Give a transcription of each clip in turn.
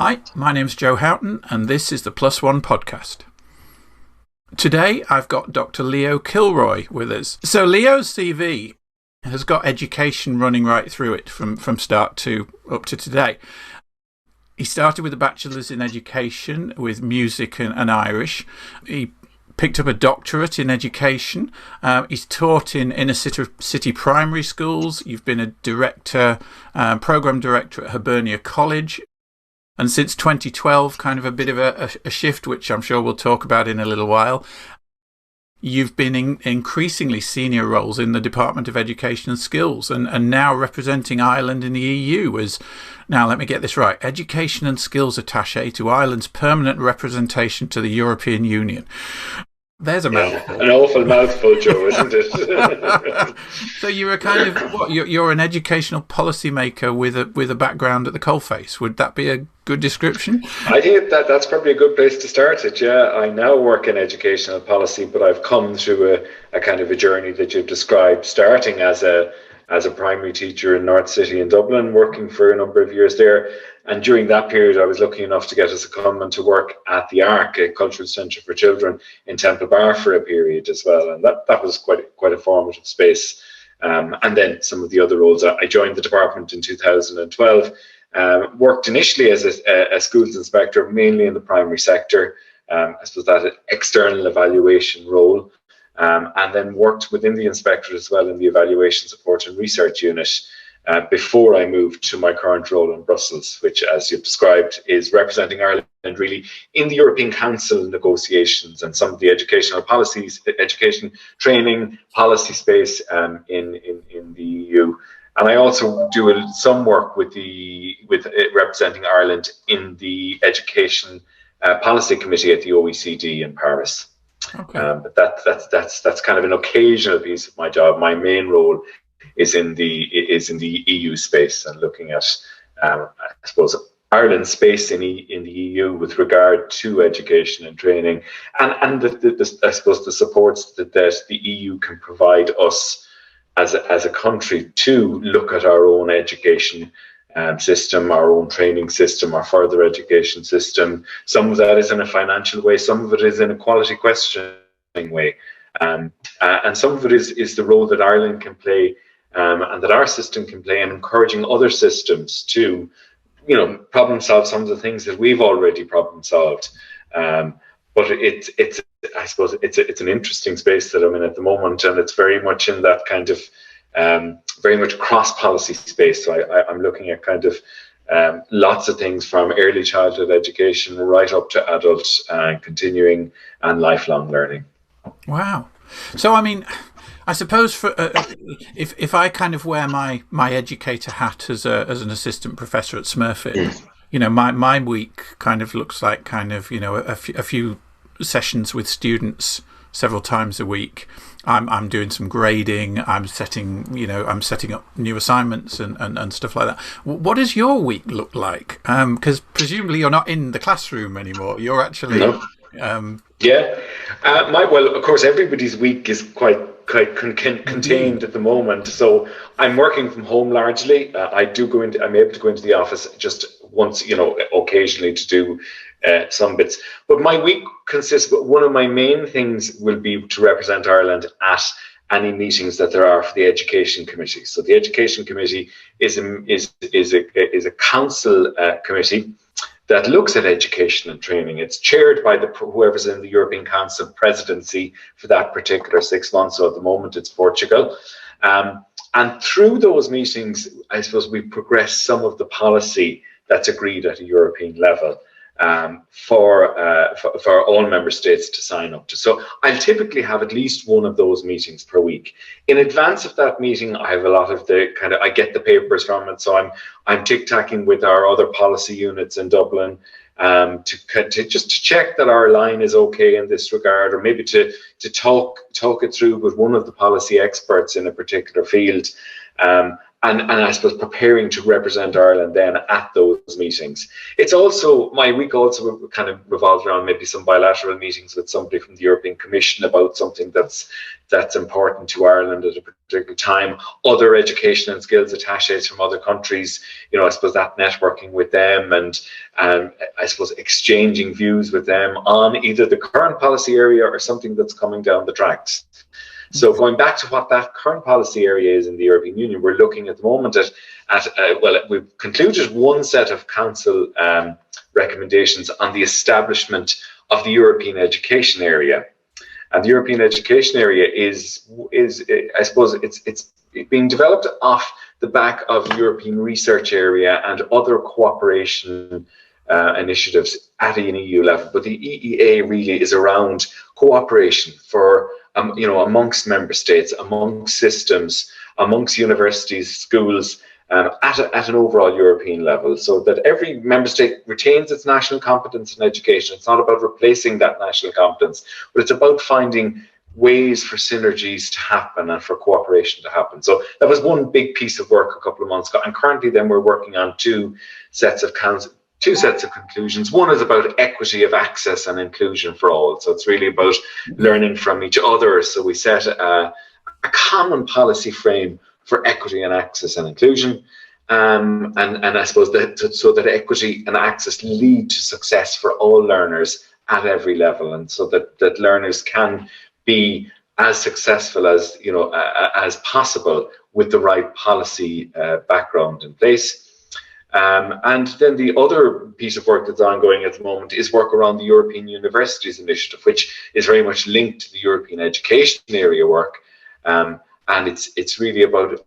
Hi, my name's Joe Houghton, and this is the Plus One podcast. Today, I've got Dr. Leo Kilroy with us. So Leo's CV has got education running right through it from start to up to today. He started with a bachelor's in education with music and Irish. He picked up a doctorate in education. He's taught in inner city primary schools. You've been a director, program director at Hibernia College. And since 2012, kind of a bit of a shift, which I'm sure we'll talk about in a little while. You've been in increasingly senior roles in the Department of Education and Skills, and now representing Ireland in the EU as, now let me get this right, Education and Skills Attaché to Ireland's permanent representation to the European Union. There's a mouthful. An awful mouthful, Joe, isn't it? So you're a kind of you're an educational policymaker with a background at the coalface. Would that be a good description? I think that's probably a good place to start it. Yeah, I now work in educational policy, but I've come through a kind of a journey that you've described, starting as a primary teacher in North City in Dublin, working for a number of years there. And during that period, I was lucky enough to get a secondment to work at the ARC, a Cultural Centre for Children in Temple Bar for a period as well. And that was quite a formative space. And then some of the other roles. I joined the department in 2012, worked initially as a schools inspector, mainly in the primary sector. I suppose that external evaluation role. And then worked within the inspectorate as well in the evaluation support and research unit before I moved to my current role in Brussels, which, as you've described, is representing Ireland really in the European Council negotiations and some of the educational policies, education training policy space in the EU. And I also do some work with representing Ireland in the Education Policy Committee at the OECD in Paris. Okay. But that's kind of an occasional piece of my job. My main role is in the EU space and looking at, I suppose, Ireland's space in the EU with regard to education and training, and I suppose the supports that the EU can provide us as a country to look at our own education system, our own training system, our further education system. Some of that is in a financial way, some of it is in a quality questioning way, and some of it is the role that Ireland can play and that our system can play in encouraging other systems to, problem solve some of the things that we've already problem solved. But it's I suppose it's an interesting space that I'm in at the moment, and it's very much in that kind of very much cross-policy space. So I'm looking at kind of lots of things from early childhood education right up to adult continuing and lifelong learning. Wow. So, I mean, I suppose for if I kind of wear my educator hat as an assistant professor at Smurfit, my week kind of looks like a few sessions with students several times a week. I'm doing some grading. I'm setting up new assignments and stuff like that. What does your week look like? Because presumably you're not in the classroom anymore. You're actually no. Well, of course, everybody's week is quite contained at the moment. So I'm working from home largely. I'm able to go into the office just once, occasionally to do some bits. But my week consists, one of my main things will be to represent Ireland at any meetings that there are for the Education Committee. So the Education Committee is a council committee that looks at education and training. It's chaired by whoever's in the European Council presidency for that particular 6 months. So at the moment, it's Portugal. And through those meetings, I suppose we progress some of the policy that's agreed at a European level for all member states to sign up to. So I'll typically have at least one of those meetings per week. In advance of that meeting, I have a lot of I get the papers from it. So I'm tic-tacking with our other policy units in Dublin to check that our line is okay in this regard, or maybe to talk it through with one of the policy experts in a particular field. and I suppose preparing to represent Ireland then at those meetings. It's also, my week also kind of revolves around maybe some bilateral meetings with somebody from the European Commission about something that's important to Ireland at a particular time. Other education and skills attaches from other countries, I suppose that networking with them and I suppose exchanging views with them on either the current policy area or something that's coming down the tracks. So going back to what that current policy area is in the European Union, we're looking at the moment we've concluded one set of council recommendations on the establishment of the European education area. And the European education area is I suppose it's being developed off the back of the European research area and other cooperation initiatives at an EU level. But the EEA really is around cooperation for amongst member states, amongst systems, amongst universities, schools, at an overall European level, so that every member state retains its national competence in education. It's not about replacing that national competence, but it's about finding ways for synergies to happen and for cooperation to happen. So that was one big piece of work a couple of months ago, and currently then we're working on two sets of conclusions. One is about equity of access and inclusion for all. So it's really about learning from each other. So we set a common policy frame for equity and access and inclusion. And I suppose so that equity and access lead to success for all learners at every level. And so that learners can be as successful as possible with the right policy background in place. And then the other piece of work that's ongoing at the moment is work around the European Universities Initiative, which is very much linked to the European education area work. And it's really about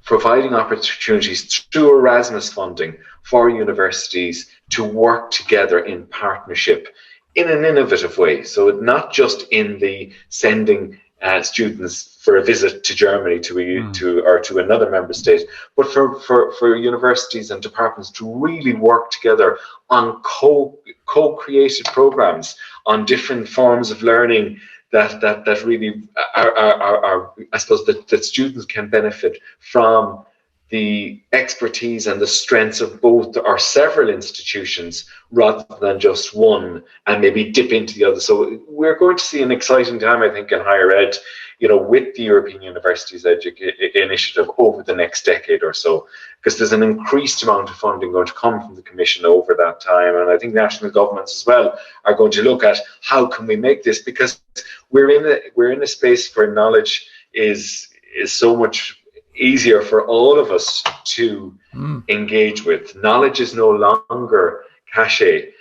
providing opportunities through Erasmus funding for universities to work together in partnership in an innovative way. So not just in the sending students for a visit to Germany to another member state, but for universities and departments to really work together on co-created programs on different forms of learning that really are I suppose that students can benefit from the expertise and the strengths of both or several institutions rather than just one, and maybe dip into the other. So we're going to see an exciting time, I think, in higher ed, with the European Universities Initiative over the next decade or so, because there's an increased amount of funding going to come from the Commission over that time. And I think national governments as well are going to look at how can we make this, because we're in a space where knowledge is so much easier for all of us to engage with. Knowledge is no longer cachet,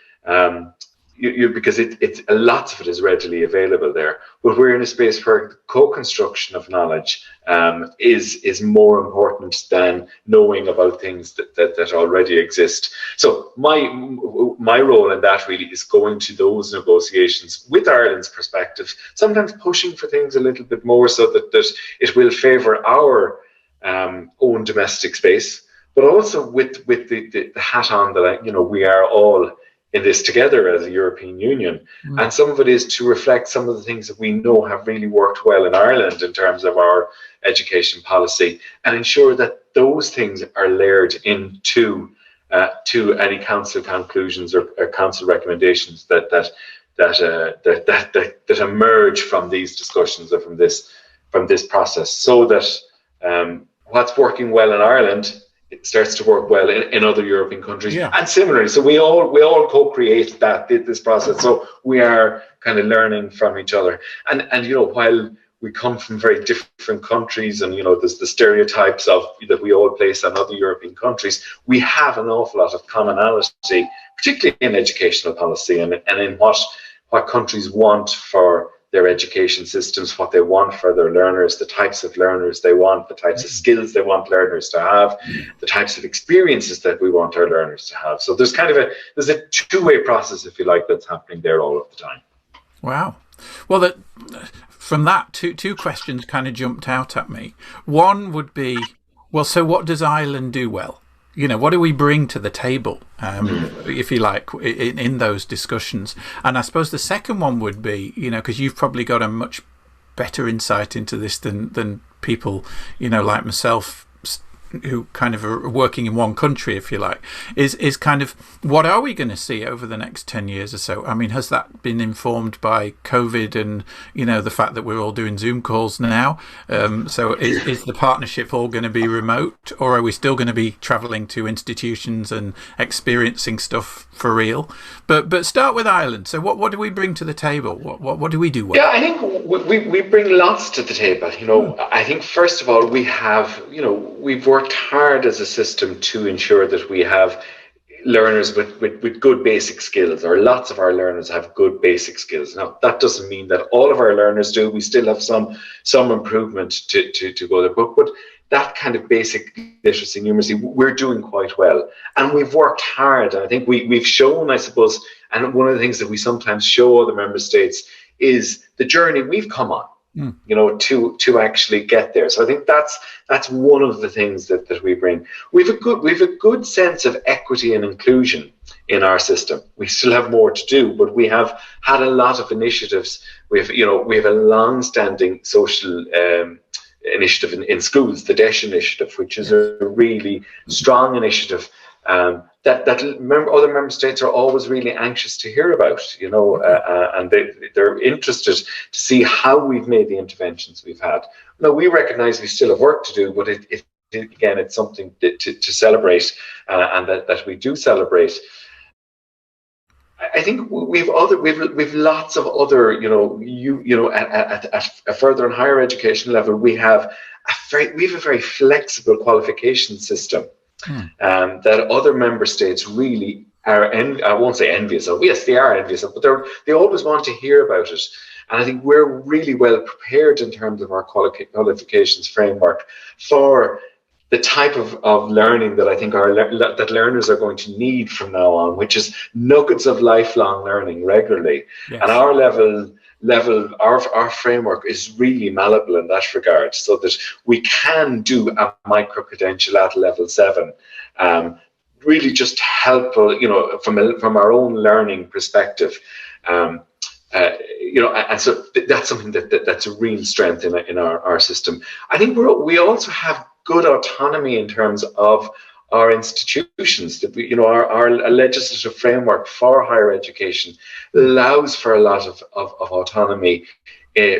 because it's lots of it is readily available there. But we're in a space where co-construction of knowledge is more important than knowing about things that already exist. So my role in that really is going to those negotiations with Ireland's perspective, sometimes pushing for things a little bit more so that it will favour our own domestic space, but also with the hat on that we are all in this together as a European Union. And some of it is to reflect some of the things that we know have really worked well in Ireland in terms of our education policy, and ensure that those things are layered into to any council conclusions or council recommendations that emerge from these discussions or from this process, so that what's working well in Ireland, it starts to work well in other European countries. Yeah. And similarly, so we all co-create this process. So we are kind of learning from each other. And while we come from very different countries, and there's the stereotypes that we all place on other European countries, we have an awful lot of commonality, particularly in educational policy and in what countries want for their education systems, what they want for their learners, the types of learners they want, the types of skills they want learners to have, the types of experiences that we want our learners to have. So there's there's a two-way process, if you like, that's happening there all of the time. Wow. Well, from that, two questions kind of jumped out at me. One would be, well, so what does Ireland do well? What do we bring to the table, if you like, in those discussions? And I suppose the second one would be, because you've probably got a much better insight into this than people, like myself, who kind of are working in one country, if you like, is kind of what are we going to see over the next 10 years or so? I mean, has that been informed by COVID and, the fact that we're all doing Zoom calls now? So is the partnership all going to be remote, or are we still going to be travelling to institutions and experiencing stuff for real? But start with Ireland. So what do we bring to the table? What do we do well? Yeah, I think we bring lots to the table. I think first of all we've worked hard as a system to ensure that we have learners with good basic skills, or lots of our learners have good basic skills. Now, that doesn't mean that all of our learners do. We still have some improvement to go there, but that kind of basic literacy, numeracy, we're doing quite well, and we've worked hard. And I think we've shown, I suppose, and one of the things that we sometimes show other member states is the journey we've come on, to actually get there. So I think that's one of the things that we bring. We've a good sense of equity and inclusion in our system. We still have more to do, but we have had a lot of initiatives. We have a long-standing social initiative in schools, the DESH initiative, which is a really strong initiative that other member states are always really anxious to hear about, and they're interested to see how we've made the interventions we've had. Now, we recognise we still have work to do, but again, it's something to celebrate, and that we do celebrate. I think we've lots of other, at a further and higher education level, we have a very flexible qualification system that other member states really are. I won't say envious of. Yes, they are envious of, but they always want to hear about it. And I think we're really well prepared in terms of our qualifications framework for the type of learning that I think that learners are going to need from now on, which is nuggets of lifelong learning regularly. Yes. And our our framework is really malleable in that regard, so that we can do a micro-credential at level 7, really just to help, from our own learning perspective. And so that's something that's a real strength in our system. I think we also have good autonomy in terms of our institutions. Our legislative framework for higher education allows for a lot of autonomy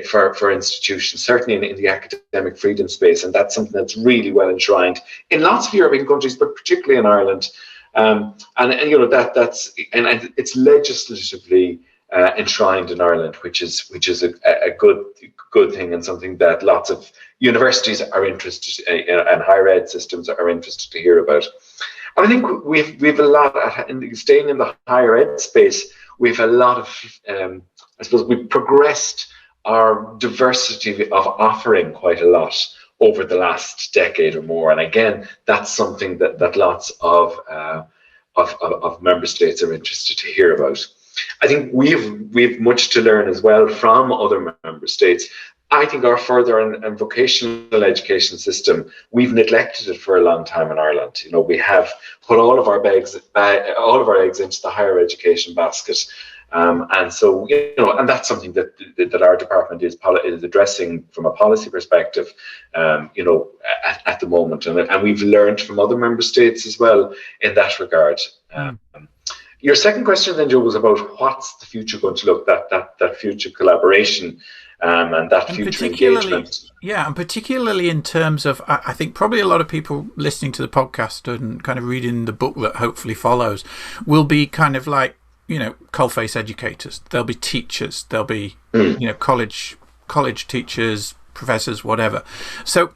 for institutions, certainly in the academic freedom space, and that's something that's really well enshrined in lots of European countries, but particularly in Ireland. And it's legislatively enshrined in Ireland, which is a good thing, and something that lots of universities are interested in, and higher ed systems are interested to hear about. And I think we've a lot, staying in the higher ed space, we've a lot of, I suppose we've progressed our diversity of offering quite a lot over the last decade or more. And again, that's something that lots of member states are interested to hear about. I think we've much to learn as well from other member states. I think our further and vocational education system, we've neglected it for a long time in Ireland. We have put all of our eggs into the higher education basket, and so and that's something that our department is addressing from a policy perspective, at the moment, and we've learned from other member states as well in that regard. Your second question then, Joe, was about what's the future going to look, that future collaboration and that future engagement. Yeah, and particularly in terms of, I think probably a lot of people listening to the podcast and kind of reading the book that hopefully follows will be kind of like, coalface educators. They'll be teachers. They'll be, college teachers, professors, whatever. So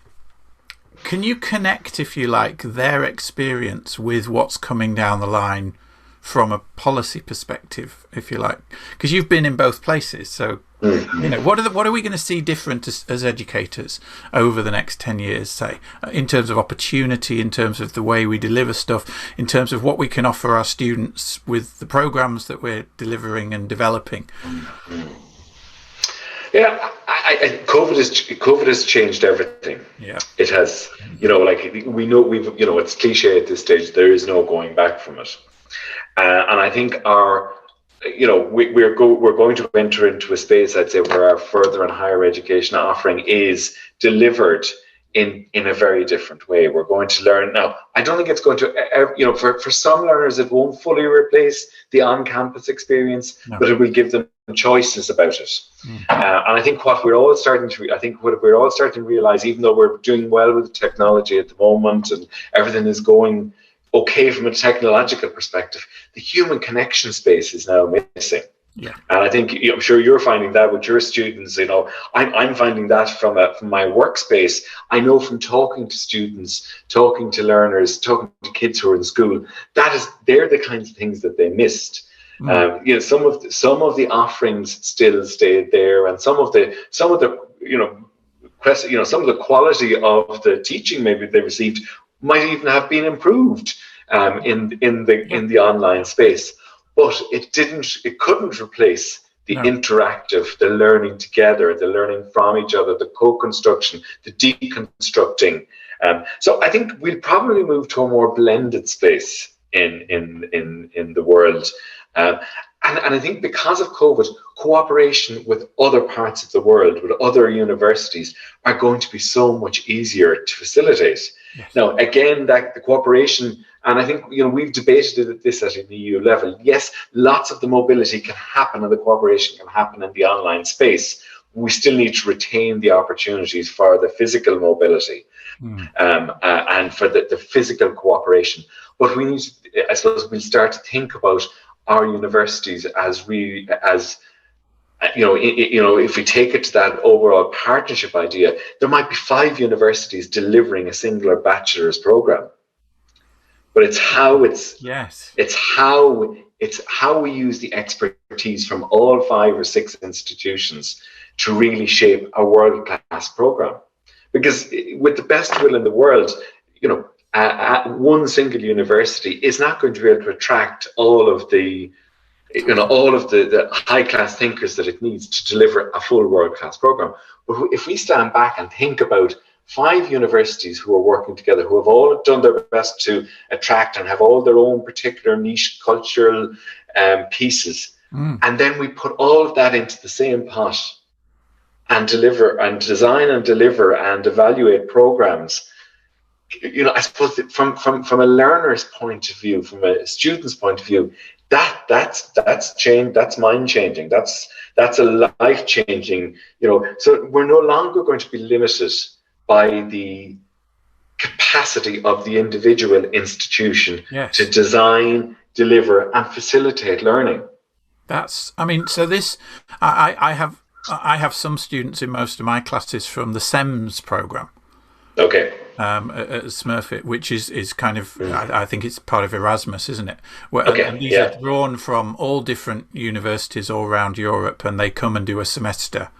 can you connect, if you like, their experience with what's coming down the line from a policy perspective, if you like, because you've been in both places. So, what are we going to see different as educators over the next 10 years, say, in terms of opportunity, in terms of the way we deliver stuff, in terms of what we can offer our students with the programs that we're delivering and developing? Yeah, COVID has changed everything. Yeah, it has. We know it's cliche at this stage. There is no going back from it. And I think we're going to enter into a space, I'd say, where our further and higher education offering is delivered in a very different way. We're going to learn now. I don't think it's going to, for some learners, it won't fully replace the on-campus experience, but it will give them choices about it. And I think what we're all starting to realize, even though we're doing well with technology at the moment and everything is going okay from a technological perspective, the human connection space is now missing. Yeah. And I think, I'm sure you're finding that with your students. I'm finding that from my workspace. I know from talking to students, talking to learners, talking to kids who are in school, they're the kinds of things that they missed. Some of the offerings still stayed there, and some of the quality of the teaching maybe they received might even have been improved in the online space. But it couldn't replace the interactive, the learning together, the learning from each other, the co-construction, the deconstructing. So I think we'll probably move to a more blended space in the world. And I think because of COVID, cooperation with other parts of the world, with other universities, are going to be so much easier to facilitate. Yes. Now, again, that the cooperation, and I think we've debated this at an EU level. Yes, lots of the mobility can happen and the cooperation can happen in the online space. We still need to retain the opportunities for the physical mobility and for the physical cooperation. But we need to, I suppose, we'll start to think about our universities if we take it to that overall partnership idea, there might be 5 universities delivering a singular bachelor's program. But it's how we use the expertise from all 5 or 6 institutions to really shape a world-class program. Because with the best will in the world, one single university is not going to be able to attract all of the high-class thinkers that it needs to deliver a full world-class program. But if we stand back and think about 5 universities who are working together, who have all done their best to attract and have all their own particular niche cultural pieces, and then we put all of that into the same pot and deliver and design and deliver and evaluate programs. I suppose that from a learner's point of view, from a student's point of view, that's change, that's mind changing, that's a life changing. So we're no longer going to be limited by the capacity of the individual institution to design, deliver, and facilitate learning. So this, I have some students in most of my classes from the SEMS program. Okay. At Smurfit, which is kind of, I think it's part of Erasmus, isn't it? And these are drawn from all different universities all around Europe, and they come and do a semester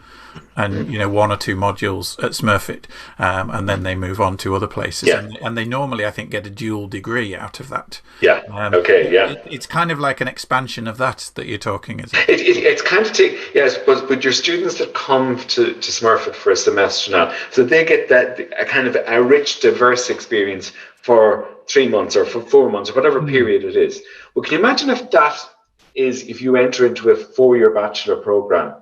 and 1 or 2 modules at Smurfit, and then they move on to other places. And they normally, I think, get a dual degree out of that. It's kind of like an expansion of that you're talking, isn't it? It's kind of but your students that come to Smurfit for a semester now, so they get a kind of a rich, diverse experience for 3 months or for 4 months or whatever period it is. Well, can you imagine if you enter into a 4-year bachelor program,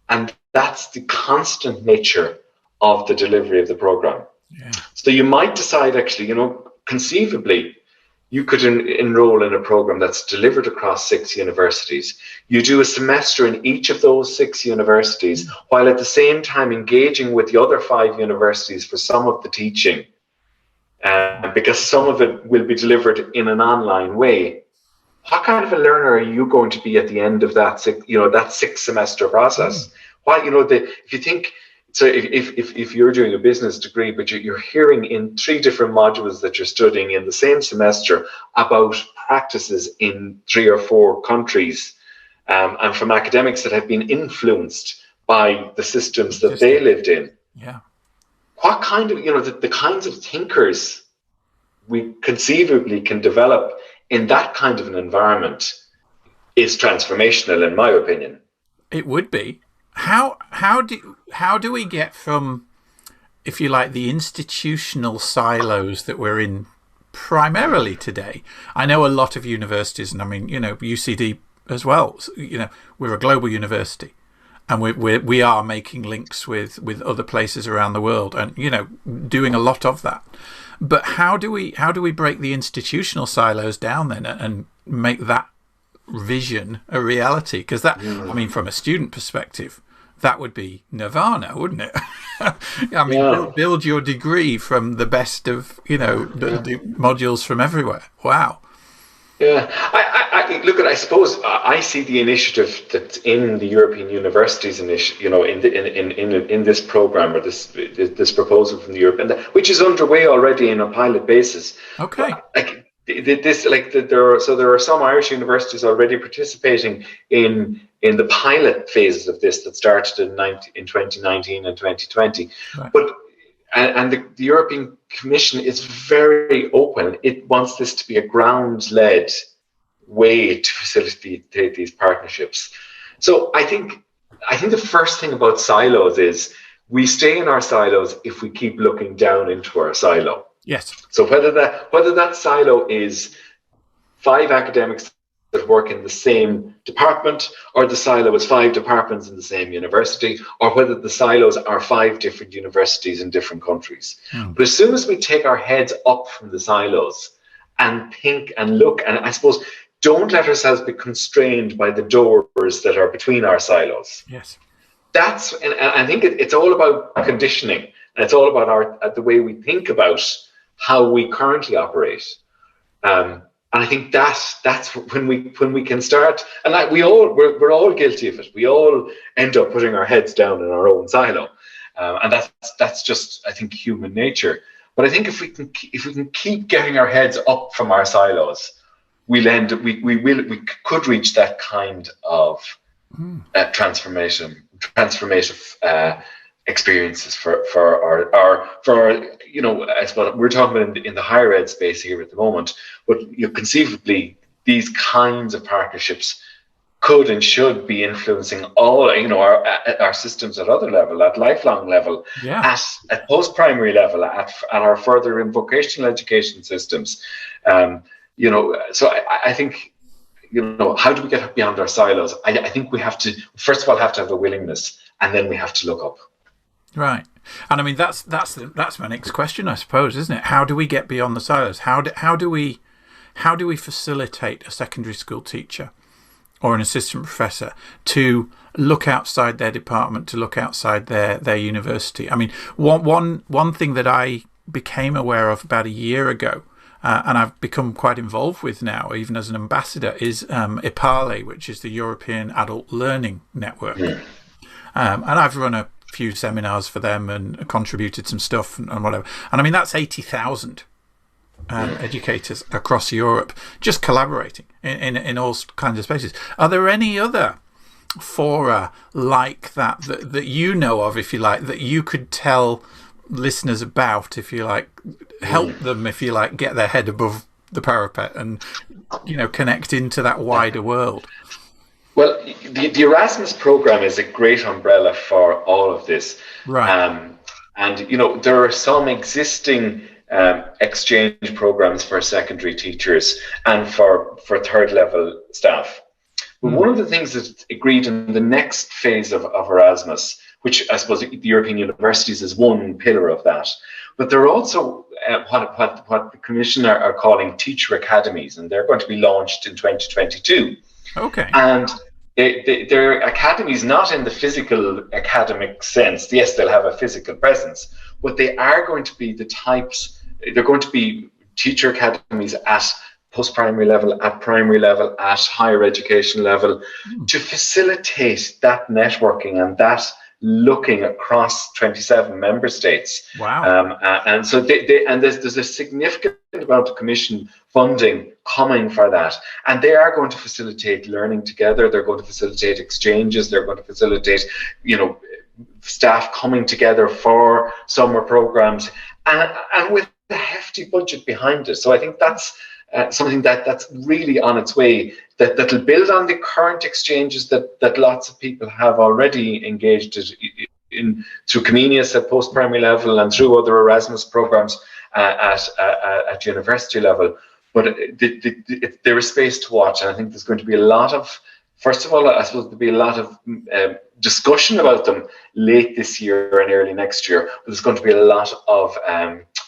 and that's the constant nature of the delivery of the program. Yeah. So you might decide, actually, conceivably, you could enroll in a program that's delivered across 6 universities. You do a semester in each of those 6 universities, while at the same time engaging with the other 5 universities for some of the teaching, because some of it will be delivered in an online way. What kind of a learner are you going to be at the end of that 6 semester process? If you think, so if you're doing a business degree, but you're hearing in 3 different modules that you're studying in the same semester about practices in 3 or 4 countries, and from academics that have been influenced by the systems that they lived in. Yeah. What kind of, the kinds of thinkers we conceivably can develop in that kind of an environment is transformational, in my opinion. It would be. How do we get from, if you like, the institutional silos that we're in primarily today? I know a lot of universities, and I mean, UCD as well. We're a global university, and we are making links with other places around the world, and doing a lot of that. But how do we break the institutional silos down then and make that vision a reality? Because that, I mean, from a student perspective, that would be nirvana, wouldn't it? I mean, build your degree from the best of the modules from everywhere. Wow. Yeah, I look at. I suppose I see the initiative that's in the European universities initiative, in this program, or this proposal from the Europe, which is underway already in a pilot basis. Okay. There are some Irish universities already participating in the pilot phases of this that started in 2019 and 2020, right. But. And the European Commission is very open. It wants this to be a ground-led way to facilitate these partnerships. So I think the first thing about silos is we stay in our silos if we keep looking down into our silo. Yes. So whether that silo is 5 academics that work in the same department, or the silo is 5 departments in the same university, or whether the silos are 5 different universities in different countries. But as soon as we take our heads up from the silos and think and look, and I suppose don't let ourselves be constrained by the doors that are between our silos. Yes. And I think it's all about conditioning, and it's all about the way we think about how we currently operate. And I think that's when we can start, and we're all guilty of it. We all end up putting our heads down in our own silo, and that's just, I think, human nature. But I think if we can keep getting our heads up from our silos, we could reach that kind of transformative experiences for I suppose we're talking about in the higher ed space here at the moment, but conceivably these kinds of partnerships could and should be influencing all our systems at other level, at lifelong level, at post-primary level, at our further in vocational education systems. So I think how do we get beyond our silos? I think we have to first of all have to have a willingness, and then we have to look up. Right, and I mean that's my next question, I suppose, isn't it? How do we get beyond the silos? How do we facilitate a secondary school teacher or an assistant professor to look outside their department, to look outside their university? I mean, one thing that I became aware of about a year ago, and I've become quite involved with now, even as an ambassador, is EPALE, which is the European Adult Learning Network, and I've run a few seminars for them and contributed some stuff and whatever. And I mean, that's 80,000 educators across Europe just collaborating in all kinds of spaces. Are there any other fora like that you know of, if you like, that you could tell listeners about, if you like, help them, if you like, get their head above the parapet and connect into that wider world? Well, the Erasmus program is a great umbrella for all of this. Right. And there are some existing exchange programs for secondary teachers and for third level staff. But one of the things that's agreed in the next phase of Erasmus, which I suppose the European universities is one pillar of that, but there are also what the Commission are calling Teacher Academies, and they're going to be launched in 2022. Okay. And they're academies not in the physical academic sense. Yes, they'll have a physical presence, but they are going to be they're going to be teacher academies at post-primary level, at primary level, at higher education level, to facilitate that networking and that looking across 27 member states. Wow. And so there's a significant amount of Commission funding coming for that. And they are going to facilitate learning together. They're going to facilitate exchanges. They're going to facilitate, staff coming together for summer programs and with a hefty budget behind it. So I think that's something that's really on its way, that'll build on the current exchanges that lots of people have already engaged in through Comenius at post-primary level and through other Erasmus programs at university level. But there is space to watch, and I think there's going to be a lot of first of all, I suppose there'll be a lot of discussion about them late this year and early next year. But there's going to be a lot of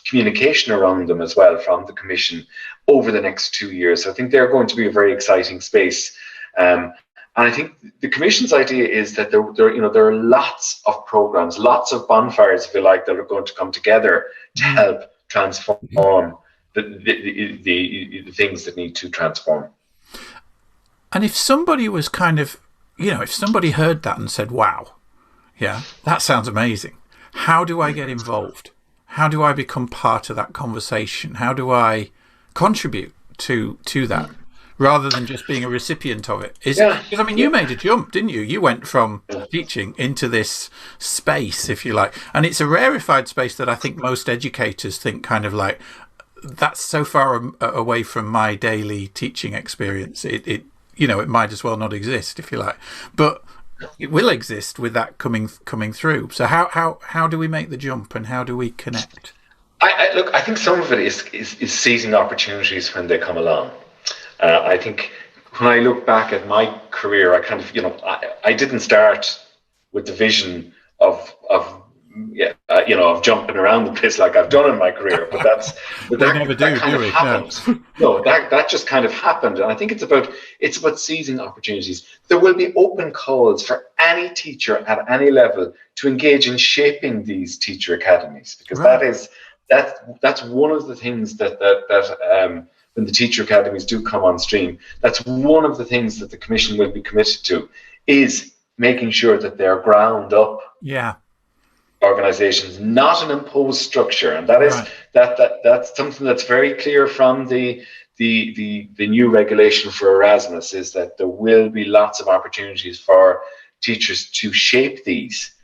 communication around them as well from the Commission over the next 2 years. So I think they're going to be a very exciting space. And I think the Commission's idea is that there are lots of programs, lots of bonfires, if you like, that are going to come together to help transform the things that need to transform. And if somebody was kind of, if somebody heard that and said, wow, yeah, that sounds amazing. How do I get involved? How do I become part of that conversation? How do I contribute to that? Rather than just being a recipient of it. Because, I mean, you made a jump, didn't you? You went from teaching into this space, if you like. And it's a rarefied space that I think most educators think kind of like, that's so far away from my daily teaching experience. It might as well not exist, if you like. But it will exist with that coming through. So how do we make the jump and how do we connect? I think some of it is seizing opportunities when they come along. I think when I look back at my career, I kind of, I didn't start with the vision of jumping around the place like I've done in my career, but that kind of happened. No, that just kind of happened, and I think it's about seizing opportunities. There will be open calls for any teacher at any level to engage in shaping these teacher academies, because that's one of the things that when the teacher academies do come on stream, that's one of the things that the Commission will be committed to, is making sure that they're ground up organizations, not an imposed structure. And that is that's something that's very clear from the new regulation for Erasmus, is that there will be lots of opportunities for teachers to shape these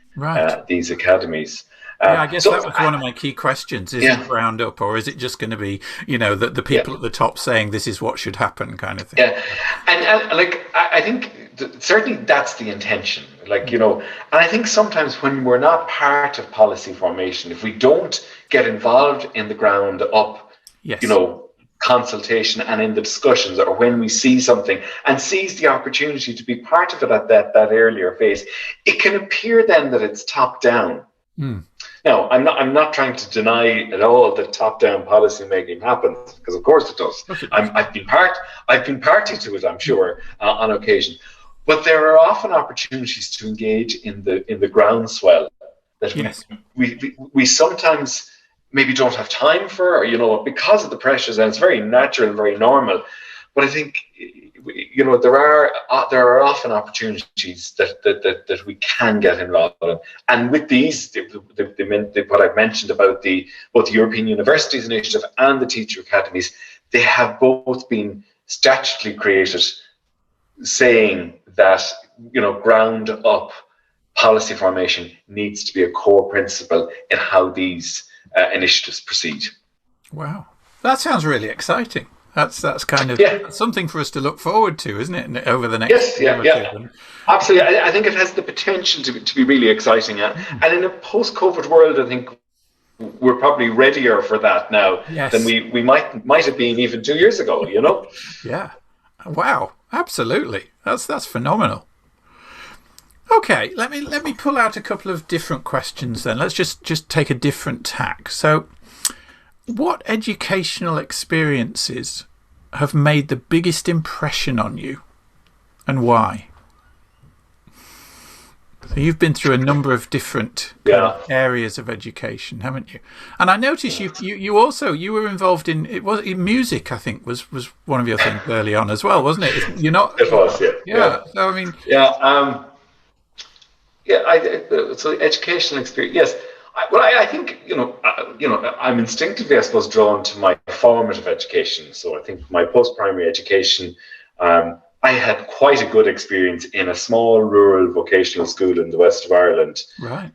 academies. I guess that was one of my key questions. Is it ground up, or is it just going to be, the people at the top saying this is what should happen kind of thing? Yeah, and I think certainly that's the intention. And I think sometimes when we're not part of policy formation, if we don't get involved in the ground up, consultation and in the discussions, or when we see something and seize the opportunity to be part of it at that earlier phase, it can appear then that it's top down. Now, I'm not trying to deny at all that top-down policy making happens, because of course it does. I've been party to it, I'm sure, on occasion. But there are often opportunities to engage in the groundswell that we sometimes maybe don't have time for, because of the pressures, and it's very natural and very normal. But I think there are often opportunities that we can get involved in, and with these, what I've mentioned about both the European Universities Initiative and the Teacher Academies, they have both been statutorily created, saying that ground up policy formation needs to be a core principle in how these initiatives proceed. Wow, that sounds really exciting. That's kind of something for us to look forward to, isn't it, over the next year or two? Absolutely. I think it has the potential to be really exciting. And in a post-COVID world, I think we're probably readier for that now than we might have been even 2 years ago, Yeah. Wow. Absolutely. That's phenomenal. Okay, let me pull out a couple of different questions then. Let's just take a different tack. So, what educational experiences have made the biggest impression on you, and why? So you've been through a number of different areas of education, haven't you? And I noticed you also were involved in music. I think was one of your things early on as well, wasn't it? You're not. It was, yeah. So I mean, so educational experience, yes. I think I'm instinctively, I suppose, drawn to my formative education. So I think my post-primary education, I had quite a good experience in a small rural vocational school in the west of Ireland. Right.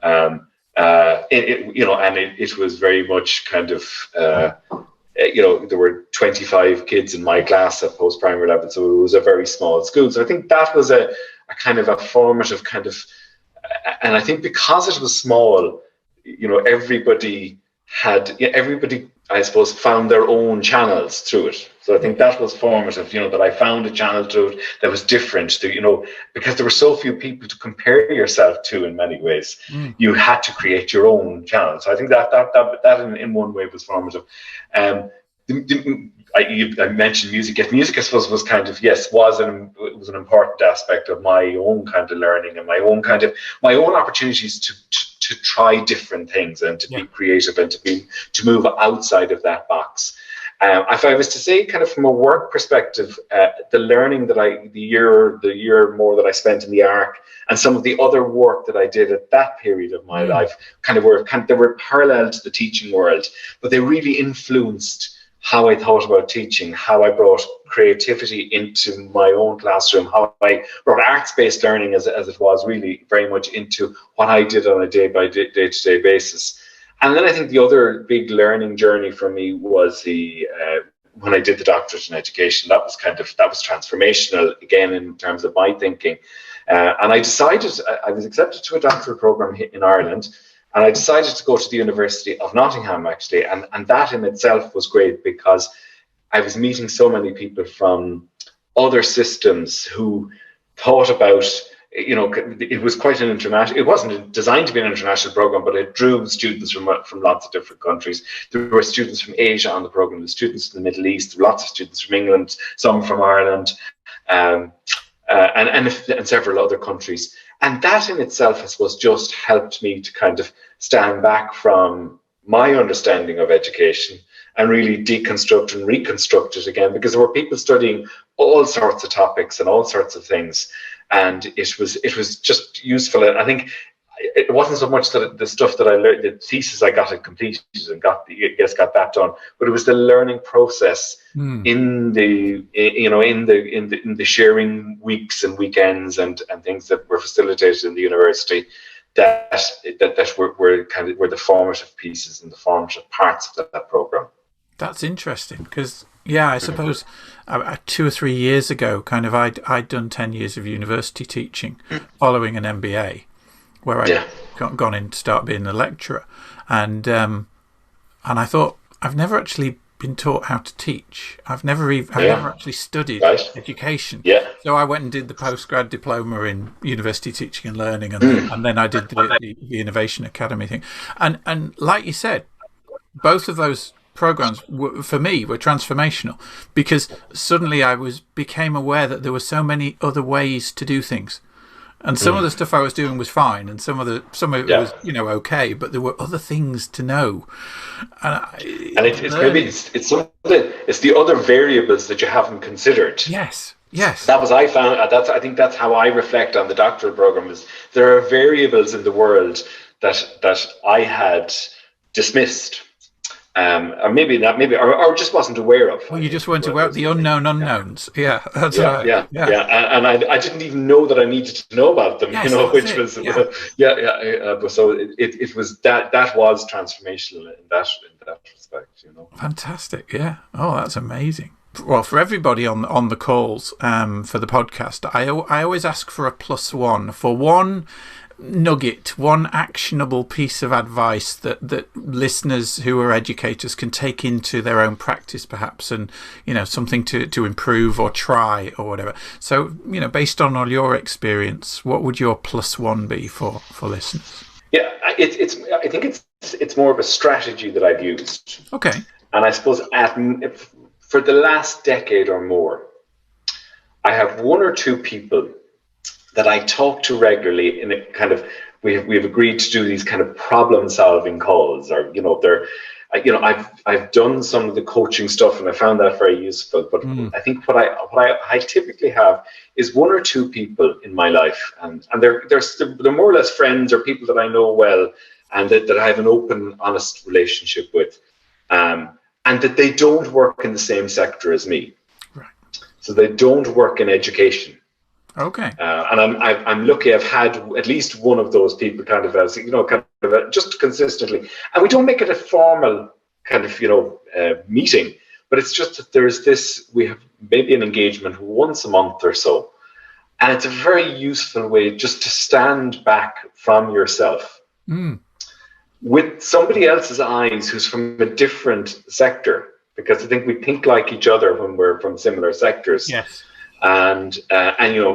It was very much kind of, there were 25 kids in my class at post-primary level, so it was a very small school. So I think that was a kind of a formative kind of, and I think because it was small, everybody I suppose, found their own channels through it. So I think that was formative, that I found a channel through it that was different, because there were so few people to compare yourself to in many ways. You had to create your own channel. So I think that in one way was formative. I mentioned music. Yes, music, I suppose, was kind of, it was an important aspect of my own kind of learning and my own opportunities to try different things and to be creative and to move outside of that box. If I was to say, kind of from a work perspective, the learning that the year more that I spent in the ARC and some of the other work that I did at that period of my life they were parallel to the teaching world, but they really influenced how I thought about teaching, how I brought creativity into my own classroom, how I brought arts-based learning as it was really very much into what I did on a day-to-day basis. And then I think the other big learning journey for me was when I did the doctorate in education. That was transformational again in terms of my thinking. And I decided, I was accepted to a doctorate program in Ireland, and I decided to go to the University of Nottingham, actually. And that in itself was great because I was meeting so many people from other systems who thought about, it was quite an international, it wasn't designed to be an international program, but it drew students from lots of different countries. There were students from Asia on the program, there were students from the Middle East, there were lots of students from England, some from Ireland, and several other countries. And that in itself, I suppose, just helped me to kind of stand back from my understanding of education and really deconstruct and reconstruct it again, because there were people studying all sorts of topics and all sorts of things. And it was just useful. And I think it wasn't so much that the stuff that I learned, the thesis I got it completed and got that done, but it was the learning process in the sharing weeks and weekends and things that were facilitated in the university that were the formative pieces and the formative parts of that program. That's interesting because, I suppose 2 or 3 years ago, I'd done 10 years of university teaching following an MBA where I'd gone in to start being a lecturer. And I thought, I've never actually been taught how to teach. I've never actually studied education. Yeah. So I went and did the postgrad diploma in university teaching and learning, and then I did the Innovation Academy thing. And like you said, both of those programs for me were transformational because suddenly I became aware that there were so many other ways to do things. And some of the stuff I was doing was fine, and some of it was, okay, but there were other things to know. It's the other variables that you haven't considered. Yes. That was I found. I think that's how I reflect on the doctoral program. Is there are variables in the world that I had dismissed. Or maybe not, or just wasn't aware of. Well, you just weren't aware of the unknown unknowns. Yeah, that's right. Yeah. And I didn't even know that I needed to know about them. So it was that was transformational in that respect. Fantastic. Yeah. Oh, that's amazing. Well, for everybody on the calls for the podcast, I always ask for a +1 for one nugget, one actionable piece of advice that listeners who are educators can take into their own practice perhaps, and something to improve or try or whatever. So based on all your experience, what would your +1 be for listeners? I think it's more of a strategy that I've used. Okay. And I suppose for the last decade or more, I have one or two people that I talk to regularly in a kind of, we've agreed to do these kind of problem solving calls, or I've done some of the coaching stuff and I found that very useful. But I think what I typically have is one or two people in my life, and they're more or less friends or people that I know well, and that I have an open, honest relationship with, and that they don't work in the same sector as me. Right. So they don't work in education. Okay. And I'm lucky I've had at least one of those people just consistently. And we don't make it a formal kind of, meeting, but it's just that we have maybe an engagement once a month or so. And it's a very useful way just to stand back from yourself. with somebody else's eyes who's from a different sector, because I think we think like each other when we're from similar sectors. Yes. And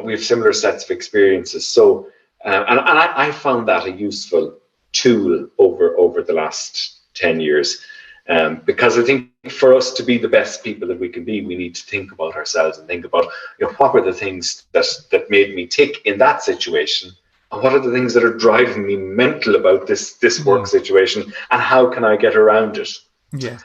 we have similar sets of experiences. So, and I found that a useful tool over the last 10 years. Because I think for us to be the best people that we can be, we need to think about ourselves and think about, what were the things that made me tick in that situation, and what are the things that are driving me mental about this work situation, and how can I get around it? Yeah.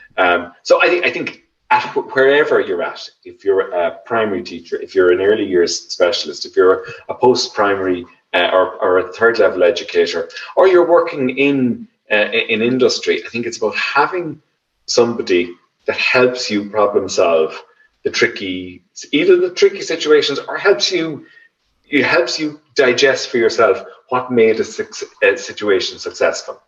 So I think at wherever you're at, if you're a primary teacher, if you're an early years specialist, if you're a post-primary or a third level educator, or you're working in industry, I think it's about having somebody that helps you problem solve either the tricky situations, or helps you digest for yourself what made a situation successful.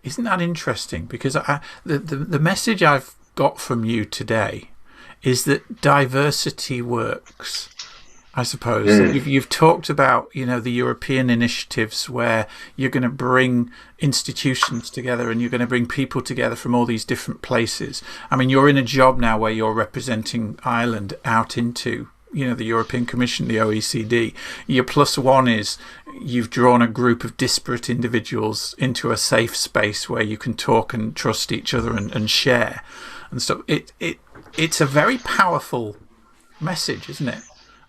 Isn't that interesting? Because the message I've got from you today is that diversity works. I suppose you've talked about, the European initiatives where you're going to bring institutions together and you're going to bring people together from all these different places. I mean, you're in a job now where you're representing Ireland out into, the European Commission, the OECD. Your plus one is you've drawn a group of disparate individuals into a safe space where you can talk and trust each other and share. And so it's a very powerful message, isn't it?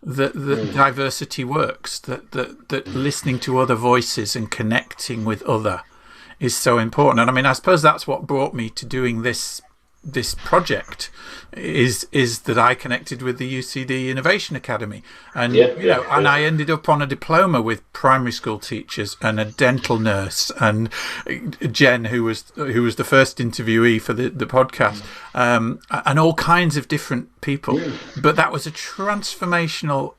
That diversity works, that listening to other voices and connecting with other is so important. And I mean, I suppose that's what brought me to doing this project is that I connected with the UCD Innovation Academy, and and I ended up on a diploma with primary school teachers and a dental nurse and Jen, who was the first interviewee for the podcast, and all kinds of different people. But that was a transformational,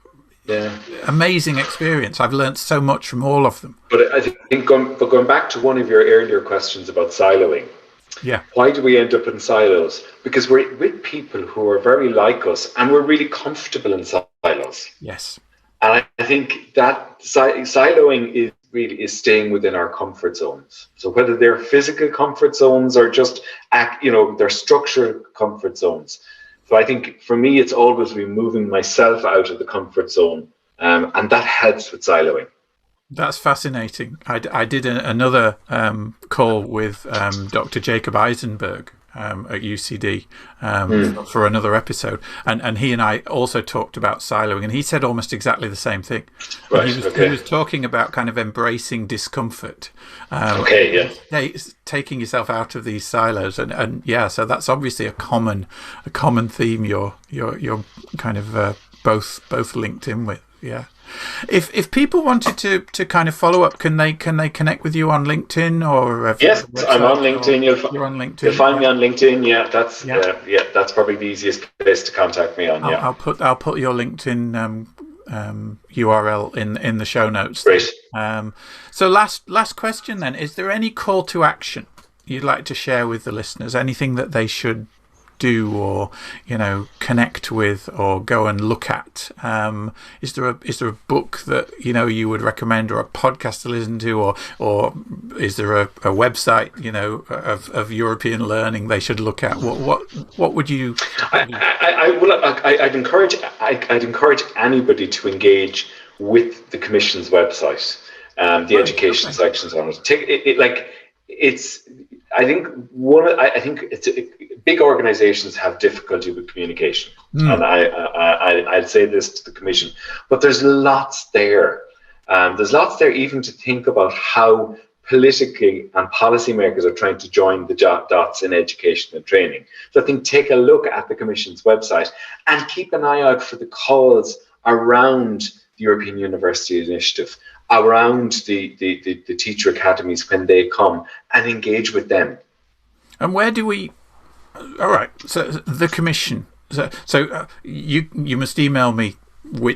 amazing experience. I've learned so much from all of them. But I think going back to one of your earlier questions about siloing. Yeah. Why do we end up in silos? Because we're with people who are very like us, and we're really comfortable in silos. Yes. And I think that siloing is staying within our comfort zones. So whether they're physical comfort zones or just they're structural comfort zones. So I think for me, it's always removing myself out of the comfort zone, and that helps with siloing. That's fascinating. I did another call with Dr. Jacob Eisenberg at UCD for another episode, and he and I also talked about siloing, and he said almost exactly the same thing. Right. He was talking about kind of embracing discomfort. Taking yourself out of these silos, and so that's obviously a common theme. You're kind of both linked in with. Yeah. If people wanted to kind of follow up, can they connect with you on LinkedIn or? Yes, I'm on LinkedIn. You're on LinkedIn. You'll find me on LinkedIn. Yeah, that's probably the easiest place to contact me on. I'll put your LinkedIn URL in the show notes. Great. So last question then: is there any call to action you'd like to share with the listeners? Anything that they should do or connect with or go and look at? Is there a book that you would recommend, or a podcast to listen to, or is there a website of European learning they should look at? What would you? I'd encourage anybody to engage with the Commission's website. The education sections on it. I think it's big organizations have difficulty with communication, and I'd say this to the Commission. But there's lots there. There's lots there even to think about how politically and policymakers are trying to join the dots in education and training. So I think take a look at the Commission's website and keep an eye out for the calls around the European University Initiative, around the Teacher Academies when they come, and engage with them. And where do we? All right. So the Commission. So you must email me.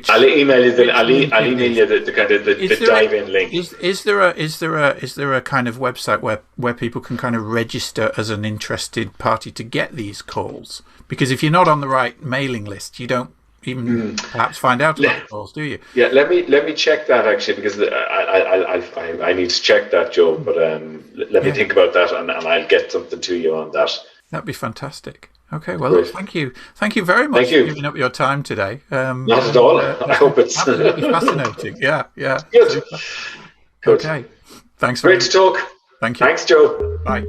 I'll email you the kind of the dive-in link. Is there a kind of website where people can kind of register as an interested party to get these calls? Because if you're not on the right mailing list, you don't even perhaps find out about the course, do you? Yeah, let me check that actually, because I need to check that, Joe. But let me think about that, and I'll get something to you on that. That'd be fantastic. Okay, well, look, thank you very much for giving up your time today. Not at all. I hope it's absolutely fascinating. Yeah. Good. Okay, thanks. Great to talk. Thank you. Thanks, Joe. Bye.